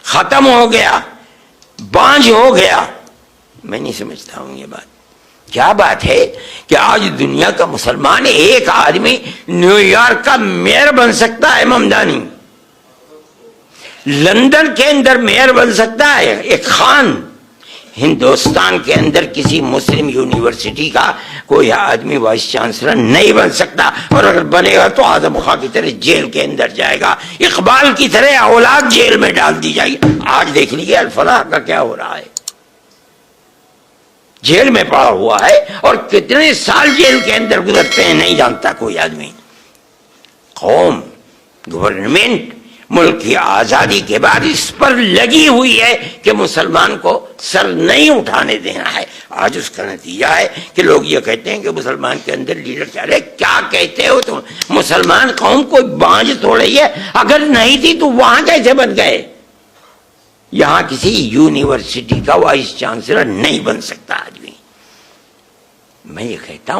ختم ہو گیا، بانجھ ہو گیا. میں نہیں سمجھتا ہوں یہ بات. کیا بات ہے کہ آج دنیا کا مسلمان ایک آدمی نیو یارک کا میئر بن سکتا ہے ممدانی، لندن کے اندر میئر بن سکتا ہے ایک خان، ہندوستان کے اندر کسی مسلم یونیورسٹی کا کوئی آدمی وائس چانسلر نہیں بن سکتا، اور اگر بنے گا تو اعظم خان کی طرح جیل کے اندر جائے گا، اقبال کی طرح اولاد جیل میں ڈال دی جائے گی. آج دیکھ لیجیے الفلاح کا کیا ہو رہا ہے، جیل میں پڑا ہوا ہے، اور کتنے سال جیل کے اندر گزرتے ہیں نہیں جانتا کوئی آدمی. قوم، گورنمنٹ ملک کی آزادی کے بعد اس پر لگی ہوئی ہے کہ مسلمان کو سر نہیں اٹھانے دینا ہے. آج اس کا نتیجہ ہے کہ لوگ یہ کہتے ہیں کہ مسلمان کے اندر لیڈر چاہ رہے. کیا کہتے ہو تم؟ مسلمان قوم کوئی بانجھ تھوڑی ہے، اگر نہیں تھی تو وہاں کیسے بن گئے؟ یہاں کسی یونیورسٹی کا وائس چانسلر نہیں بن سکتا آدمی. میں یہ کہتا ہوں